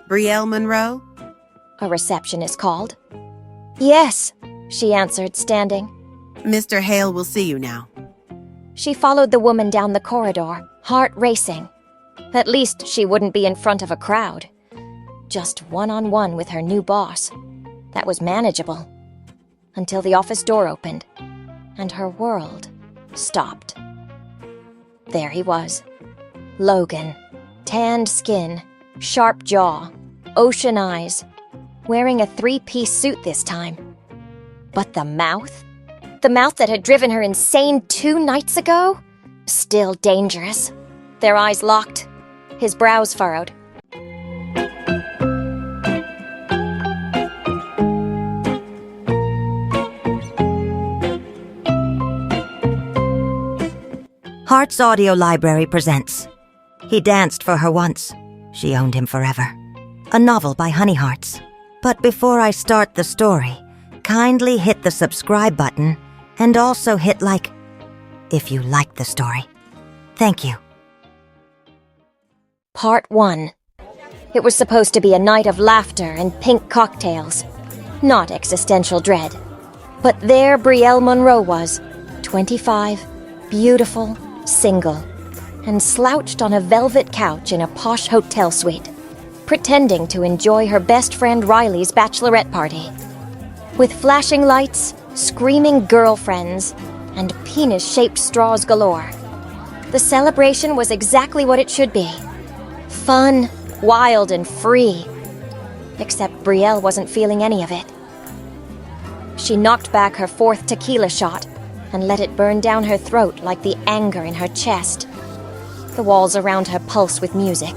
Brielle Monroe? A receptionist called. Yes, she answered, standing. Mr. Hale will see you now. She followed the woman down the corridor, heart racing. At least she wouldn't be in front of a crowd. Just one-on-one with her new boss. That was manageable. Until the office door opened, and her world stopped. There he was. Logan. Tanned skin, sharp jaw, ocean eyes. Wearing a three-piece suit this time. But the mouth? The mouth that had driven her insane 2 nights ago? Still dangerous. Their eyes locked. His brows furrowed. Heart's Audio Library presents He Danced for Her Once. She Owned Him Forever. A novel by Honey Hearts. But before I start the story, kindly hit the subscribe button and also hit like if you like the story. Thank you. Part 1. It was supposed to be a night of laughter and pink cocktails. Not existential dread. But there Brielle Monroe was, 25, beautiful, single, and slouched on a velvet couch in a posh hotel suite, pretending to enjoy her best friend Riley's bachelorette party. With flashing lights, screaming girlfriends, and penis-shaped straws galore. The celebration was exactly what it should be. Fun, wild, and free. Except Brielle wasn't feeling any of it. She knocked back her 4th tequila shot and let it burn down her throat like the anger in her chest. The walls around her pulsed with music,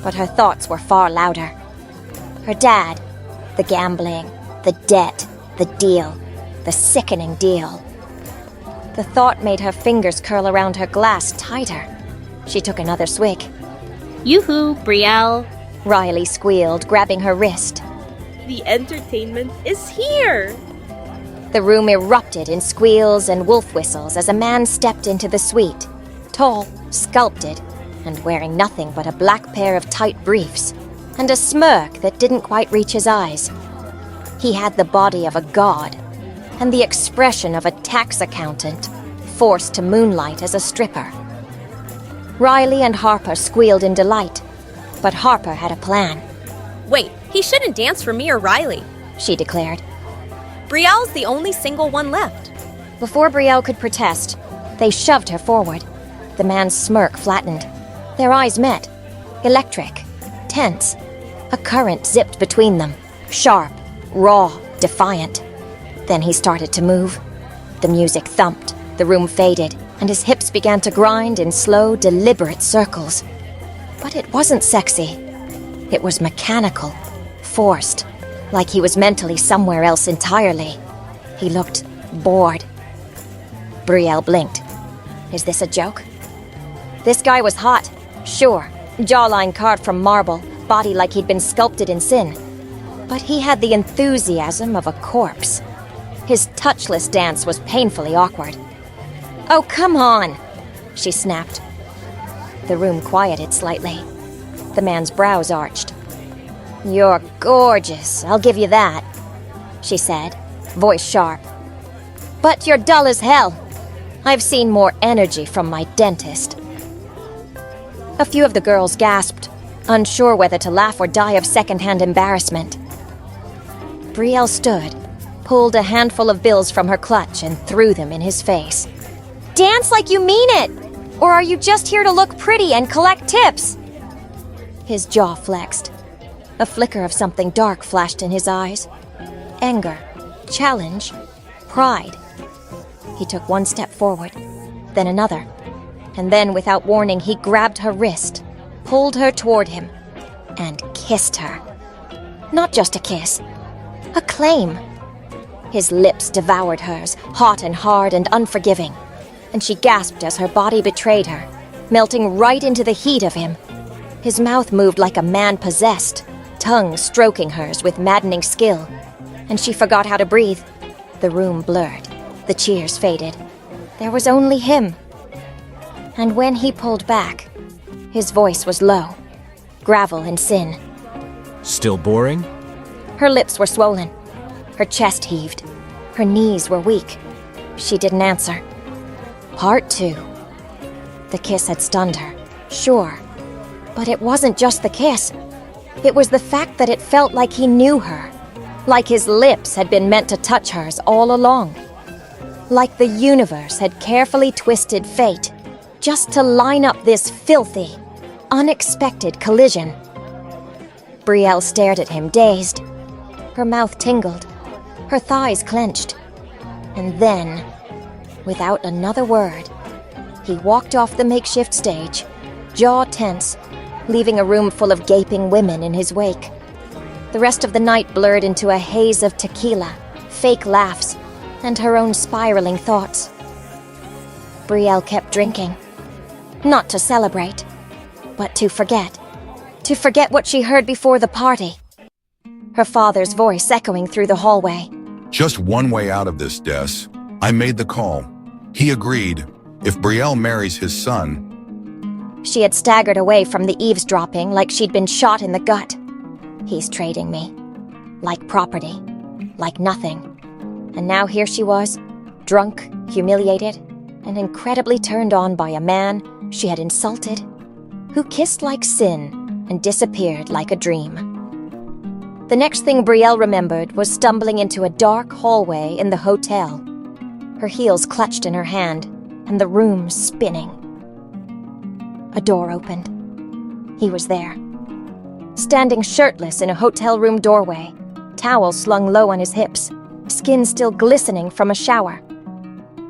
but her thoughts were far louder. Her dad, the gambling, the debt, the deal, the sickening deal. The thought made her fingers curl around her glass tighter. She took another swig. Yoo-hoo, Brielle. Riley squealed, grabbing her wrist. The entertainment is here! The room erupted in squeals and wolf whistles as a man stepped into the suite. Tall, sculpted, and wearing nothing but a black pair of tight briefs, and a smirk that didn't quite reach his eyes. He had the body of a god, and the expression of a tax accountant, forced to moonlight as a stripper. Riley and Harper squealed in delight, but Harper had a plan. Wait, he shouldn't dance for me or Riley, she declared. Brielle's the only single one left. Before Brielle could protest, they shoved her forward. The man's smirk flattened. Their eyes met. Electric. Tense. A current zipped between them. Sharp. Raw. Defiant. Then he started to move. The music thumped. The room faded, and his hips began to grind in slow, deliberate circles. But it wasn't sexy. It was mechanical. Forced. Like he was mentally somewhere else entirely. He looked bored. Brielle blinked. Is this a joke? This guy was hot, sure. Jawline carved from marble, body like he'd been sculpted in sin. But he had the enthusiasm of a corpse. His touchless dance was painfully awkward. Oh, come on, she snapped. The room quieted slightly. The man's brows arched. You're gorgeous, I'll give you that, she said, voice sharp. But you're dull as hell. I've seen more energy from my dentist. A few of the girls gasped, unsure whether to laugh or die of secondhand embarrassment. Brielle stood, pulled a handful of bills from her clutch and threw them in his face. Dance like you mean it! Or are you just here to look pretty and collect tips? His jaw flexed. A flicker of something dark flashed in his eyes. Anger, challenge, pride. He took one step forward, then another. And then, without warning, he grabbed her wrist, pulled her toward him, and kissed her. Not just a kiss, a claim. His lips devoured hers, hot and hard and unforgiving, and she gasped as her body betrayed her, melting right into the heat of him. His mouth moved like a man possessed, tongue stroking hers with maddening skill, and she forgot how to breathe. The room blurred, the cheers faded. There was only him. And when he pulled back, his voice was low, gravel and sin. Still boring? Her lips were swollen. Her chest heaved. Her knees were weak. She didn't answer. Part 2. The kiss had stunned her, sure. But it wasn't just the kiss. It was the fact that it felt like he knew her. Like his lips had been meant to touch hers all along. Like the universe had carefully twisted fate just to line up this filthy, unexpected collision. Brielle stared at him, dazed. Her mouth tingled. Her thighs clenched. And then, without another word, he walked off the makeshift stage, jaw tense, leaving a room full of gaping women in his wake. The rest of the night blurred into a haze of tequila, fake laughs, and her own spiraling thoughts. Brielle kept drinking. Not to celebrate, but to forget. To forget what she heard before the party. Her father's voice echoing through the hallway. Just one way out of this, Des. I made the call. He agreed. If Brielle marries his son... She had staggered away from the eavesdropping like she'd been shot in the gut. He's trading me. Like property. Like nothing. And now here she was, drunk, humiliated, and incredibly turned on by a man she had insulted, who kissed like sin and disappeared like a dream. The next thing Brielle remembered was stumbling into a dark hallway in the hotel, her heels clutched in her hand, and the room spinning. A door opened. He was there. Standing shirtless in a hotel room doorway, towel slung low on his hips, skin still glistening from a shower.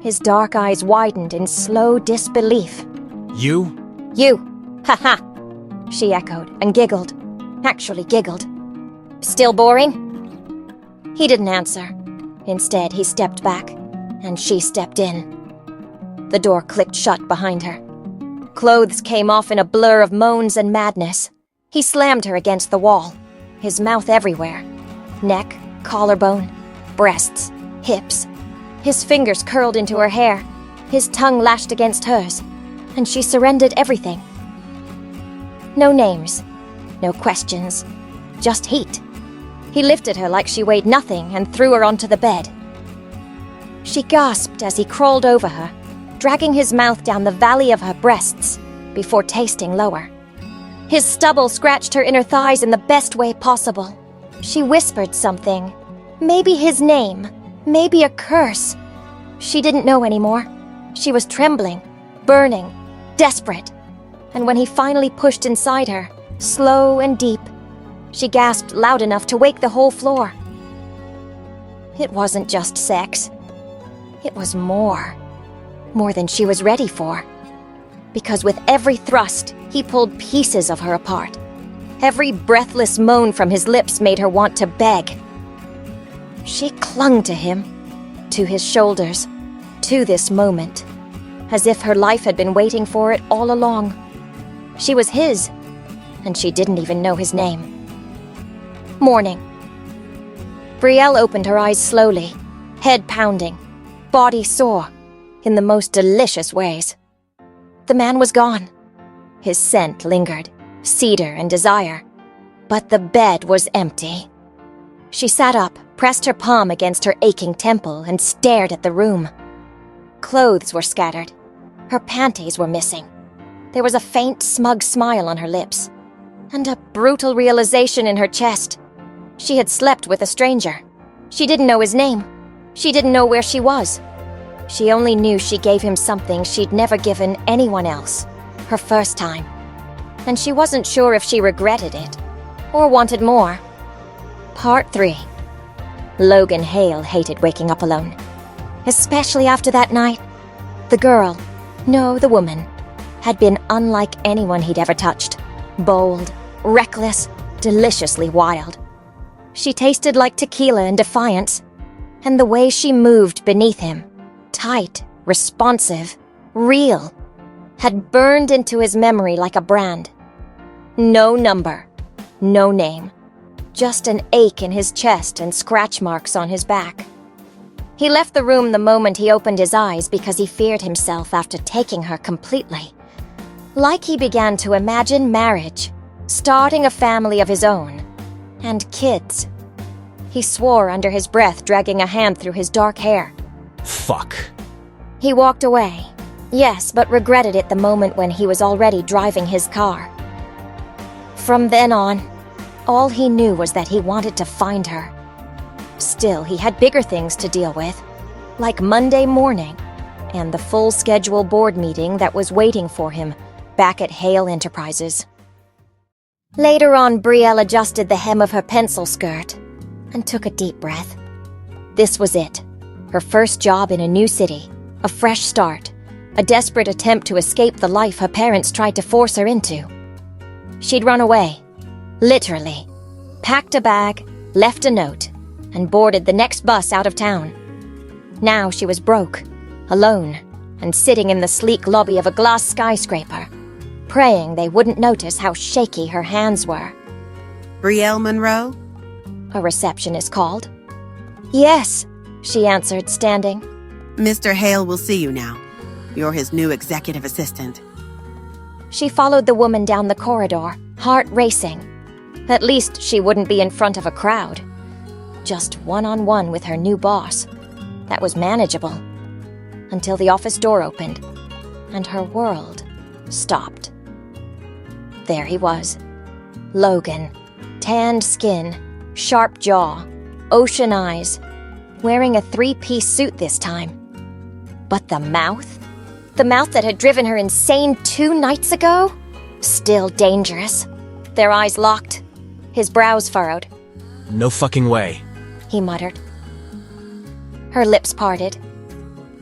His dark eyes widened in slow disbelief. You? You! Ha ha! She echoed and giggled. Actually giggled. Still boring? He didn't answer. Instead, he stepped back, and she stepped in. The door clicked shut behind her. Clothes came off in a blur of moans and madness. He slammed her against the wall, his mouth everywhere. Neck, collarbone, breasts, hips. His fingers curled into her hair, his tongue lashed against hers, and she surrendered everything. No names, no questions, just heat. He lifted her like she weighed nothing and threw her onto the bed. She gasped as he crawled over her, dragging his mouth down the valley of her breasts before tasting lower. His stubble scratched her inner thighs in the best way possible. She whispered something. Maybe his name. Maybe a curse. She didn't know anymore. She was trembling, burning, desperate. And when he finally pushed inside her, slow and deep, she gasped loud enough to wake the whole floor. It wasn't just sex. It was more. More than she was ready for. Because with every thrust, he pulled pieces of her apart. Every breathless moan from his lips made her want to beg. She clung to him, to his shoulders, to this moment, as if her life had been waiting for it all along. She was his, and she didn't even know his name. Morning. Brielle opened her eyes slowly, head pounding, body sore, in the most delicious ways. The man was gone. His scent lingered, cedar and desire. But the bed was empty. She sat up, pressed her palm against her aching temple, and stared at the room. Clothes were scattered. Her panties were missing. There was a faint, smug smile on her lips, and a brutal realization in her chest. She had slept with a stranger. She didn't know his name. She didn't know where she was. She only knew she gave him something she'd never given anyone else, her first time. And she wasn't sure if she regretted it, or wanted more. Part 3. Logan Hale hated waking up alone. Especially after that night. The girl, no, the woman, had been unlike anyone he'd ever touched. Bold, reckless, deliciously wild. She tasted like tequila and defiance, and the way she moved beneath him, tight, responsive, real, had burned into his memory like a brand. No number, no name, just an ache in his chest and scratch marks on his back. He left the room the moment he opened his eyes because he feared himself after taking her completely. Like he began to imagine marriage, starting a family of his own. And kids. He swore under his breath, dragging a hand through his dark hair. Fuck. He walked away. Yes, but regretted it the moment when he was already driving his car. From then on, all he knew was that he wanted to find her. Still, he had bigger things to deal with, like Monday morning and the full schedule board meeting that was waiting for him back at Hale Enterprises. Later on, Brielle adjusted the hem of her pencil skirt and took a deep breath. This was it. Her first job in a new city, a fresh start, a desperate attempt to escape the life her parents tried to force her into. She'd run away, literally, packed a bag, left a note, and boarded the next bus out of town. Now she was broke, alone, and sitting in the sleek lobby of a glass skyscraper, praying they wouldn't notice how shaky her hands were. Brielle Monroe? A receptionist called. Yes, she answered, standing. Mr. Hale will see you now. You're his new executive assistant. She followed the woman down the corridor, heart racing. At least she wouldn't be in front of a crowd. Just one-on-one with her new boss. That was manageable. Until the office door opened, and her world stopped. There he was. Logan. Tanned skin, sharp jaw, ocean eyes, wearing a three-piece suit this time. But the mouth? The mouth that had driven her insane 2 nights ago? Still dangerous. Their eyes locked. His brows furrowed. No fucking way. He muttered. Her lips parted.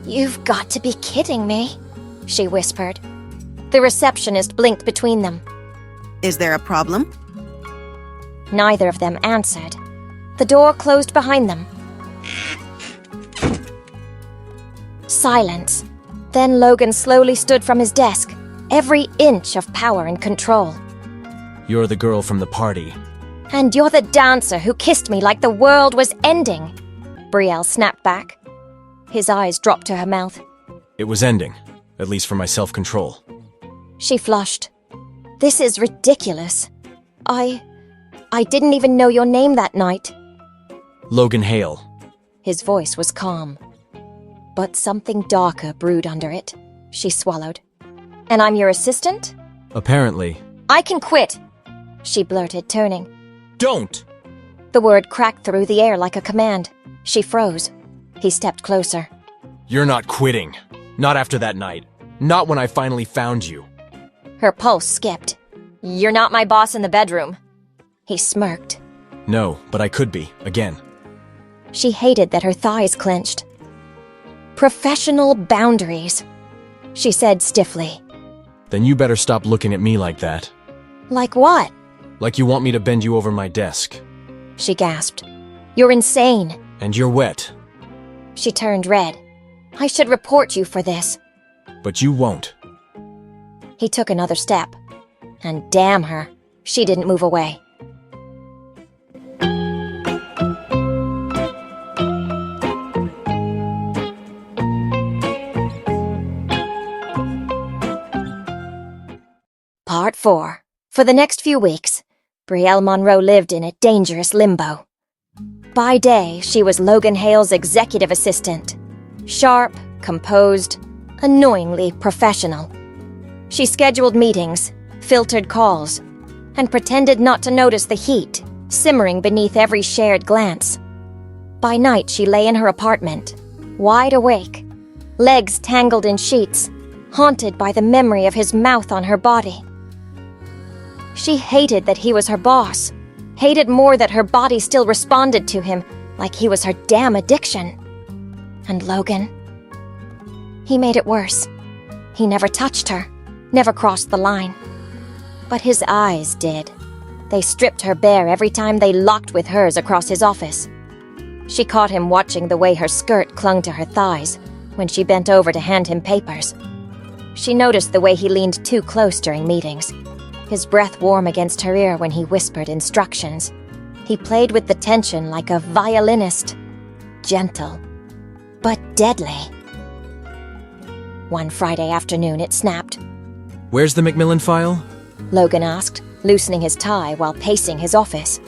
You've got to be kidding me, she whispered. The receptionist blinked between them. Is there a problem? Neither of them answered. The door closed behind them. Silence. Then Logan slowly stood from his desk, every inch of power and control. You're the girl from the party. And you're the dancer who kissed me like the world was ending, Brielle snapped back. His eyes dropped to her mouth. It was ending, at least for my self-control. She flushed. This is ridiculous. I didn't even know your name that night. Logan Hale. His voice was calm. But something darker brewed under it. She swallowed. And I'm your assistant? Apparently. I can quit, she blurted, turning. Don't! The word cracked through the air like a command. She froze. He stepped closer. You're not quitting. Not after that night. Not when I finally found you. Her pulse skipped. You're not my boss in the bedroom. He smirked. No, but I could be, again. She hated that her thighs clenched. Professional boundaries, she said stiffly. Then you better stop looking at me like that. Like what? Like you want me to bend you over my desk. She gasped. You're insane. And you're wet. She turned red. I should report you for this. But you won't. He took another step. And damn her, she didn't move away. Part 4. For the next few weeks, Brielle Monroe lived in a dangerous limbo. By day, she was Logan Hale's executive assistant. Sharp, composed, annoyingly professional. She scheduled meetings, filtered calls, and pretended not to notice the heat simmering beneath every shared glance. By night, she lay in her apartment, wide awake, legs tangled in sheets, haunted by the memory of his mouth on her body. She hated that he was her boss, hated more that her body still responded to him like he was her damn addiction. And Logan? He made it worse. He never touched her, never crossed the line. But his eyes did. They stripped her bare every time they locked with hers across his office. She caught him watching the way her skirt clung to her thighs when she bent over to hand him papers. She noticed the way he leaned too close during meetings, his breath warm against her ear when he whispered instructions. He played with the tension like a violinist, gentle, but deadly. One Friday afternoon, it snapped. Where's the Macmillan file? Logan asked, loosening his tie while pacing his office.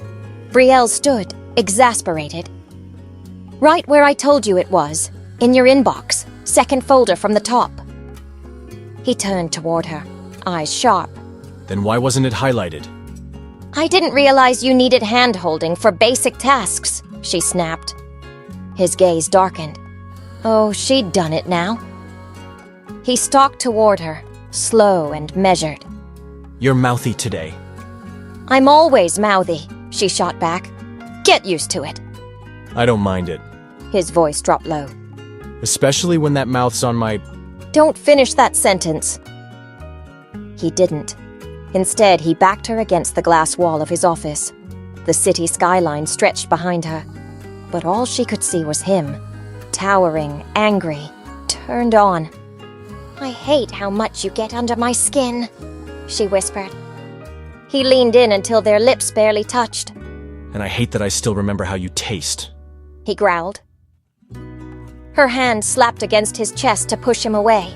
Brielle stood, exasperated. Right where I told you it was, in your inbox, second folder from the top. He turned toward her, eyes sharp. Then why wasn't it highlighted? I didn't realize you needed hand-holding for basic tasks, she snapped. His gaze darkened. Oh, she'd done it now. He stalked toward her, slow and measured. You're mouthy today. I'm always mouthy, she shot back. Get used to it. I don't mind it. His voice dropped low. Especially when that mouth's on my... Don't finish that sentence. He didn't. Instead, he backed her against the glass wall of his office. The city skyline stretched behind her. But all she could see was him, towering, angry, turned on. I hate how much you get under my skin, she whispered. He leaned in until their lips barely touched. And I hate that I still remember how you taste. He growled. Her hand slapped against his chest to push him away,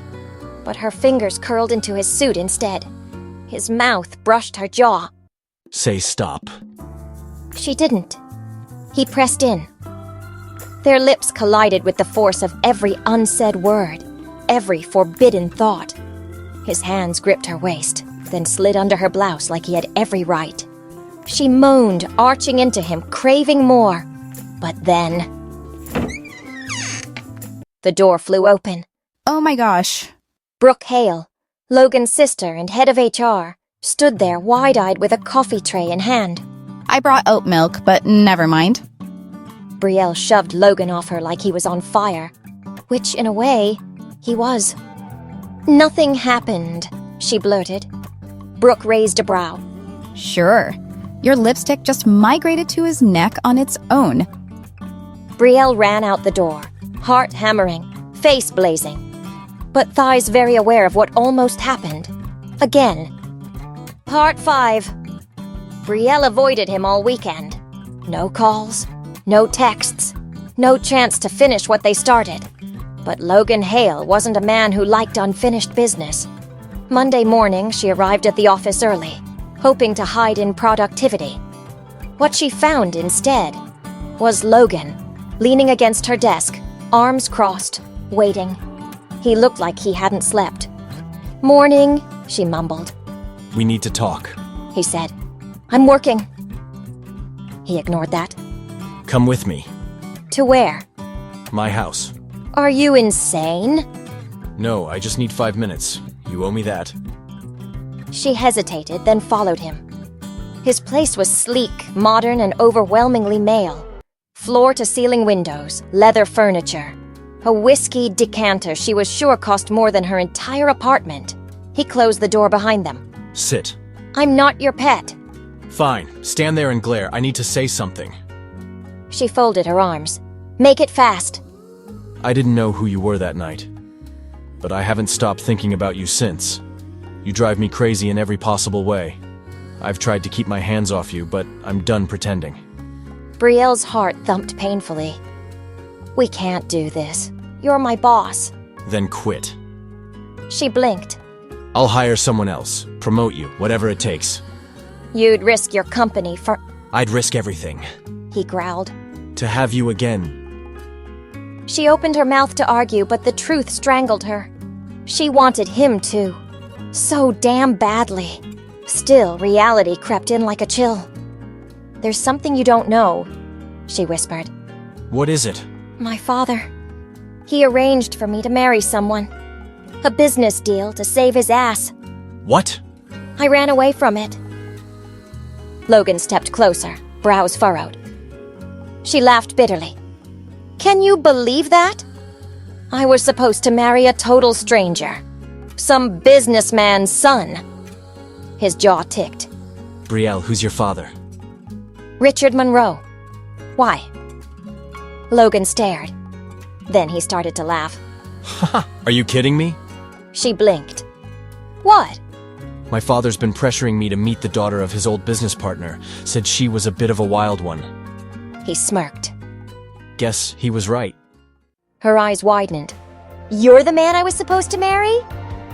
but her fingers curled into his suit instead. His mouth brushed her jaw. Say stop. She didn't. He pressed in. Their lips collided with the force of every unsaid word, every forbidden thought. His hands gripped her waist, then slid under her blouse like he had every right. She moaned, arching into him, craving more. But then... The door flew open. Oh my gosh. Brooke Hale, Logan's sister and head of HR, stood there wide-eyed with a coffee tray in hand. I brought oat milk, but never mind. Brielle shoved Logan off her like he was on fire, which, in a way, he was. Nothing happened, she blurted. Brooke raised a brow. Sure. Your lipstick just migrated to his neck on its own. Brielle ran out the door, heart hammering, face blazing, but thighs very aware of what almost happened. Again. Part 5. Brielle avoided him all weekend. No calls, no texts, no chance to finish what they started. But Logan Hale wasn't a man who liked unfinished business. Monday morning, she arrived at the office early, hoping to hide in productivity. What she found instead was Logan, leaning against her desk, arms crossed, waiting. He looked like he hadn't slept. Morning, she mumbled. We need to talk. He said. I'm working. He ignored that. Come with me. To where? My house. Are you insane? No, I just need 5 minutes. You owe me that. She hesitated, then followed him. His place was sleek, modern, and overwhelmingly male. Floor-to-ceiling windows, leather furniture. A whiskey decanter she was sure cost more than her entire apartment. He closed the door behind them. Sit. I'm not your pet. Fine. Stand there and glare. I need to say something. She folded her arms. Make it fast. I didn't know who you were that night. But I haven't stopped thinking about you since. You drive me crazy in every possible way. I've tried to keep my hands off you, but I'm done pretending. Brielle's heart thumped painfully. We can't do this. You're my boss. Then quit. She blinked. I'll hire someone else. Promote you, whatever it takes. You'd risk your company for... I'd risk everything. He growled. To have you again. She opened her mouth to argue, but the truth strangled her. She wanted him to. So damn badly. Still, reality crept in like a chill. There's something you don't know, she whispered. What is it? My father. He arranged for me to marry someone. A business deal to save his ass. What? I ran away from it. Logan stepped closer, brows furrowed. She laughed bitterly. Can you believe that? I was supposed to marry a total stranger. Some businessman's son. His jaw ticked. Brielle, who's your father? Richard Monroe. Why? Logan stared. Then he started to laugh. Are you kidding me? She blinked. What? My father's been pressuring me to meet the daughter of his old business partner. Said she was a bit of a wild one. He smirked. Guess he was right. Her eyes widened. You're the man I was supposed to marry?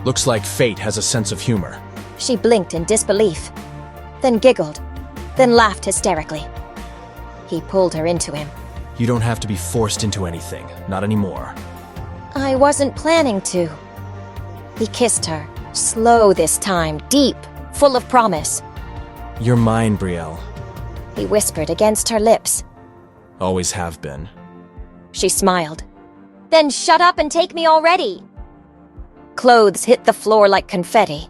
Looks like fate has a sense of humor. She blinked in disbelief, then giggled, then laughed hysterically. He pulled her into him. You don't have to be forced into anything. Not anymore. I wasn't planning to. He kissed her, slow this time, deep, full of promise. You're mine, Brielle. He whispered against her lips. Always have been. She smiled. Then shut up and take me already. Clothes hit the floor like confetti.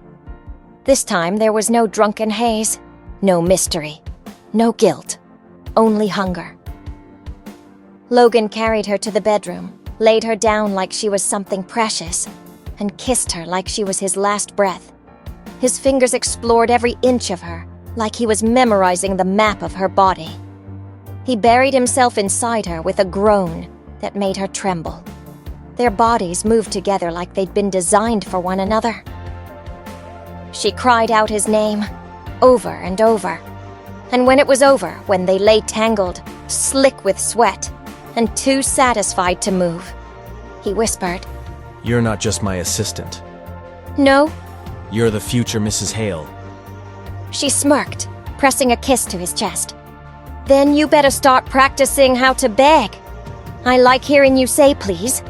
This time there was no drunken haze, no mystery, no guilt, only hunger. Logan carried her to the bedroom, laid her down like she was something precious, and kissed her like she was his last breath. His fingers explored every inch of her, like he was memorizing the map of her body. He buried himself inside her with a groan that made her tremble. Their bodies moved together like they'd been designed for one another. She cried out his name, over and over. And when it was over, when they lay tangled, slick with sweat, and too satisfied to move, he whispered, You're not just my assistant. No? You're the future Mrs. Hale. She smirked, pressing a kiss to his chest. Then you better start practicing how to beg. I like hearing you say please.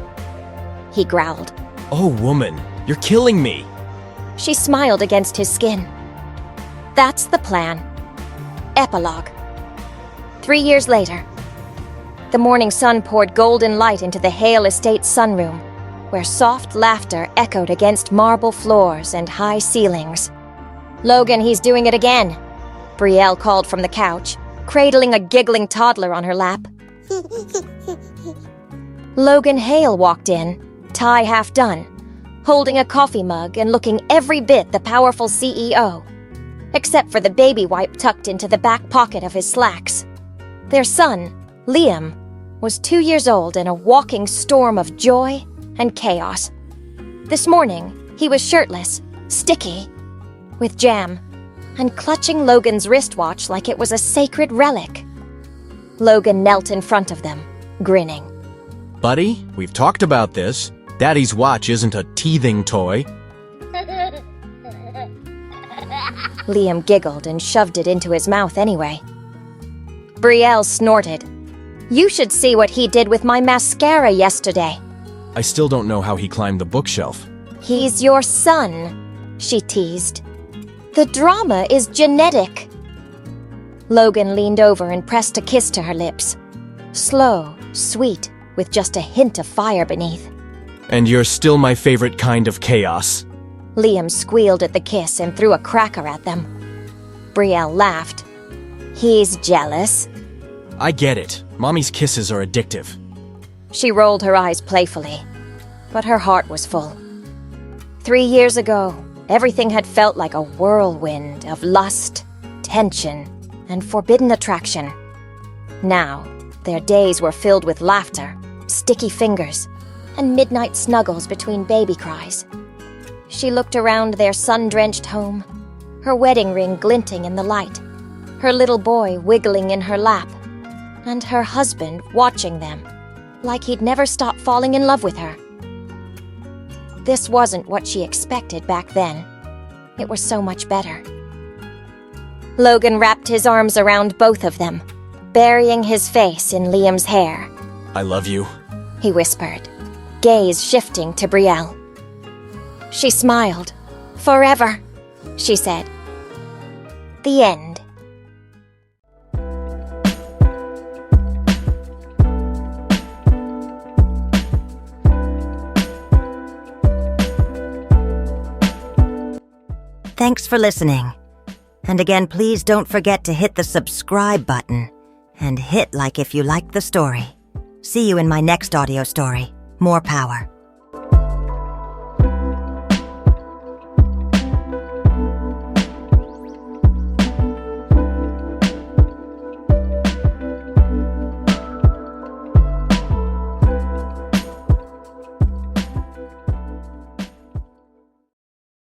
He growled. Oh, woman, you're killing me. She smiled against his skin. That's the plan. Epilogue. 3 years later. The morning sun poured golden light into the Hale Estate's sunroom, where soft laughter echoed against marble floors and high ceilings. Logan, he's doing it again, Brielle called from the couch, cradling a giggling toddler on her lap. Logan Hale walked in, tie half done, holding a coffee mug and looking every bit the powerful CEO, except for the baby wipe tucked into the back pocket of his slacks. Their son, Liam, was 2 years old and a walking storm of joy and chaos. This morning, he was shirtless, sticky, with jam, and clutching Logan's wristwatch like it was a sacred relic. Logan knelt in front of them, grinning. Buddy, we've talked about this. Daddy's watch isn't a teething toy. Liam giggled and shoved it into his mouth anyway. Brielle snorted. You should see what he did with my mascara yesterday. I still don't know how he climbed the bookshelf. He's your son, she teased. The drama is genetic. Logan leaned over and pressed a kiss to her lips. Slow, sweet, with just a hint of fire beneath. And you're still my favorite kind of chaos. Liam squealed at the kiss and threw a cracker at them. Brielle laughed. He's jealous. I get it. Mommy's kisses are addictive. She rolled her eyes playfully, but her heart was full. 3 years ago, everything had felt like a whirlwind of lust, tension, and forbidden attraction. Now, their days were filled with laughter, sticky fingers, and midnight snuggles between baby cries. She looked around their sun-drenched home, her wedding ring glinting in the light, her little boy wiggling in her lap, and her husband watching them, like he'd never stop falling in love with her. This wasn't what she expected back then. It was so much better. Logan wrapped his arms around both of them, burying his face in Liam's hair. I love you, he whispered, gaze shifting to Brielle. She smiled. Forever, she said. The end. Thanks for listening. And again, please don't forget to hit the subscribe button and hit like if you liked the story. See you in my next audio story. More power.